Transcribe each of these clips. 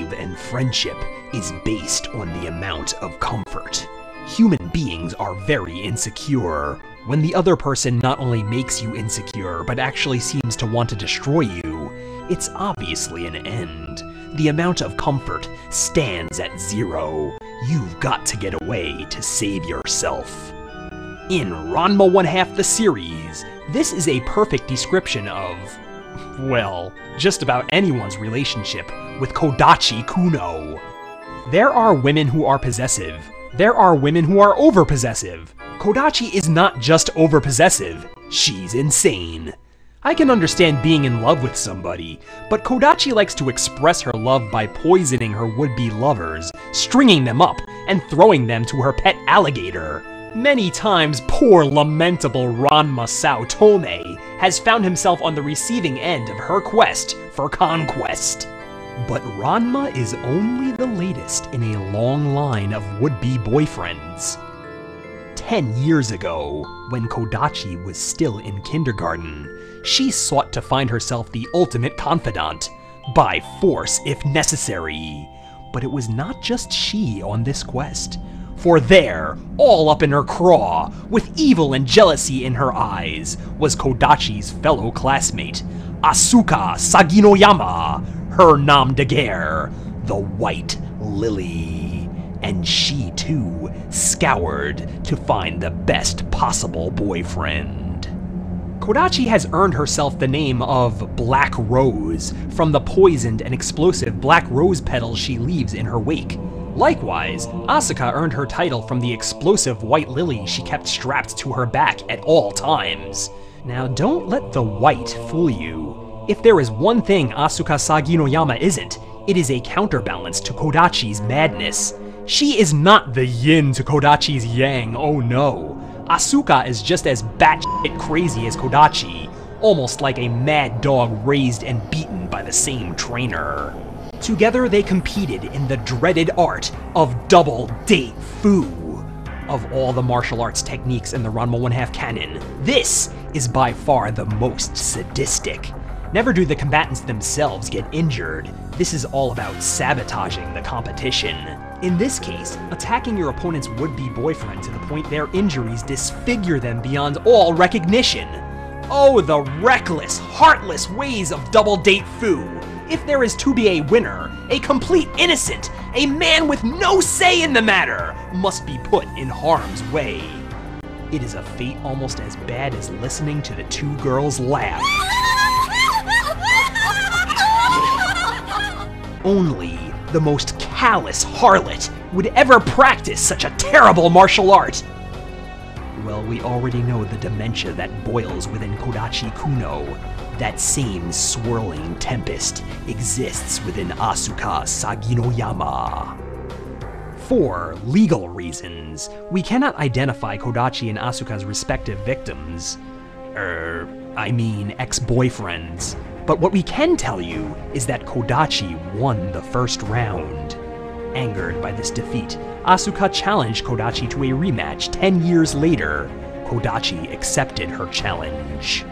love and friendship is based on the amount of comfort. Human beings are very insecure. When the other person not only makes you insecure, but actually seems to want to destroy you, it's obviously an end. The amount of comfort stands at 0. You've got to get away to save yourself. In Ranma 1/2 the series, this is a perfect description of, well, just about anyone's relationship with Kodachi Kuno. There are women who are possessive. There are women who are overpossessive. Kodachi is not just overpossessive, she's insane. I can understand being in love with somebody, but Kodachi likes to express her love by poisoning her would-be lovers, stringing them up, and throwing them to her pet alligator. Many times, poor lamentable Ranma Saotome has found himself on the receiving end of her quest for conquest. But Ranma is only the latest in a long line of would-be boyfriends. 10 years ago, when Kodachi was still in kindergarten, she sought to find herself the ultimate confidant, by force if necessary. But it was not just she on this quest. For there, all up in her craw, with evil and jealousy in her eyes, was Kodachi's fellow classmate, Asuka Saginoyama, her nom de guerre, the White Lily. And she too scoured to find the best possible boyfriend. Kodachi has earned herself the name of Black Rose from the poisoned and explosive black rose petals she leaves in her wake. Likewise, Asuka earned her title from the explosive white lily she kept strapped to her back at all times. Now don't let the white fool you. If there is one thing Asuka Saginoyama isn't, it is a counterbalance to Kodachi's madness. She is not the yin to Kodachi's yang, oh no. Asuka is just as batshit crazy as Kodachi, almost like a mad dog raised and beaten by the same trainer. Together they competed in the dreaded art of double date fu. Of all the martial arts techniques in the Ranma 1/2 canon, this is by far the most sadistic. Never do the combatants themselves get injured. This is all about sabotaging the competition. In this case, attacking your opponent's would-be boyfriend to the point their injuries disfigure them beyond all recognition. Oh, the reckless, heartless ways of double date fu. If there is to be a winner, a complete innocent, a man with no say in the matter, must be put in harm's way. It is a fate almost as bad as listening to the two girls laugh. Only the most callous harlot would ever practice such a terrible martial art. Well, we already know the dementia that boils within Kodachi Kuno. That same swirling tempest exists within Asuka Saginoyama. For legal reasons, we cannot identify Kodachi and Asuka's respective victims. Ex-boyfriends. But what we can tell you is that Kodachi won the first round. Angered by this defeat, Asuka challenged Kodachi to a rematch 10 years later. Kodachi accepted her challenge.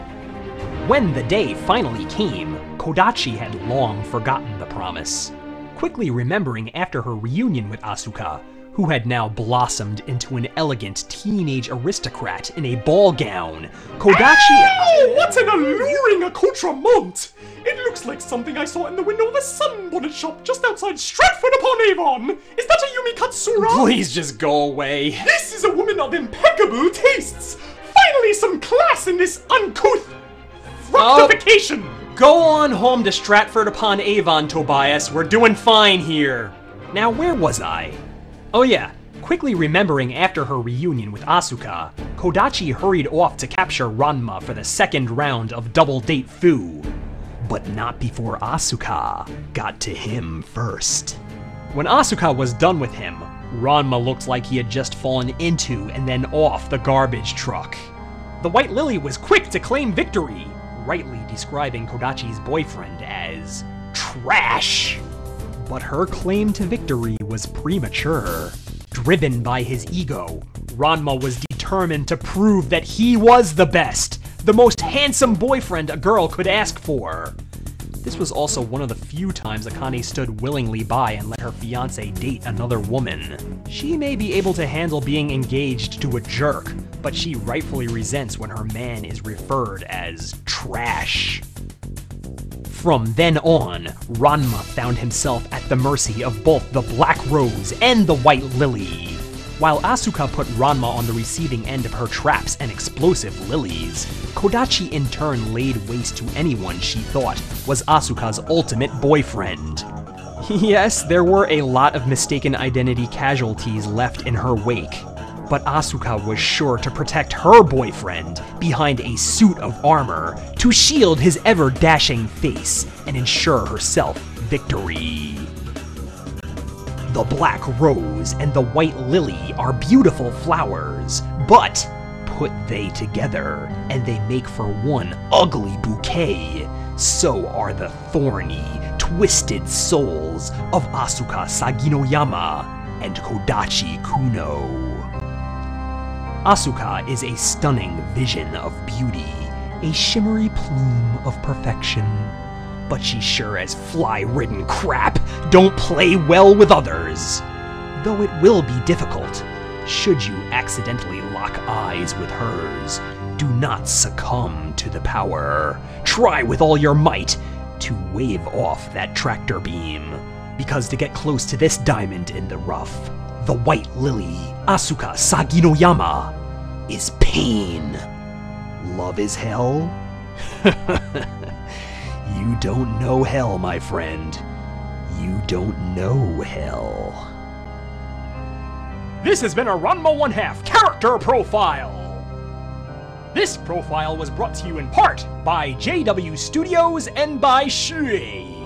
When the day finally came, Kodachi had long forgotten the promise. Quickly remembering after her reunion with Asuka, who had now blossomed into an elegant teenage aristocrat in a ball gown, Kodachi— Oh, what an alluring accoutrement! It looks like something I saw in the window of a sunbonnet shop just outside Stratford-upon-Avon! Is that a Yumi Katsura? Please just go away. This is a woman of impeccable tastes! Finally some class in this uncouth fructification! Go on home to Stratford-upon-Avon, Tobias. We're doing fine here. Now, where was I? Oh yeah, quickly remembering after her reunion with Asuka, Kodachi hurried off to capture Ranma for the second round of double date fu. But not before Asuka got to him first. When Asuka was done with him, Ranma looked like he had just fallen into and then off the garbage truck. The White Lily was quick to claim victory, rightly describing Kodachi's boyfriend as trash. But her claim to victory was premature. Driven by his ego, Ranma was determined to prove that he was the best, the most handsome boyfriend a girl could ask for. This was also one of the few times Akane stood willingly by and let her fiancé date another woman. She may be able to handle being engaged to a jerk, but she rightfully resents when her man is referred as trash. From then on, Ranma found himself at the mercy of both the Black Rose and the White Lily. While Asuka put Ranma on the receiving end of her traps and explosive lilies, Kodachi in turn laid waste to anyone she thought was Asuka's ultimate boyfriend. Yes, there were a lot of mistaken identity casualties left in her wake, but Asuka was sure to protect her boyfriend behind a suit of armor to shield his ever-dashing face and ensure herself victory. The Black Rose and the White Lily are beautiful flowers, but put they together, and they make for one ugly bouquet. So are the thorny, twisted souls of Asuka Saginoyama and Kodachi Kuno. Asuka is a stunning vision of beauty, a shimmery plume of perfection. But she sure as fly-ridden crap don't play well with others. Though it will be difficult, should you accidentally lock eyes with hers, do not succumb to the power. Try with all your might to wave off that tractor beam, because to get close to this diamond in the rough, the White Lily, Asuka Saginoyama, is pain. Love is hell? You don't know hell, my friend. You don't know hell. This has been a Ranma 1/2 character profile. This profile was brought to you in part by JW Studios and by Shui.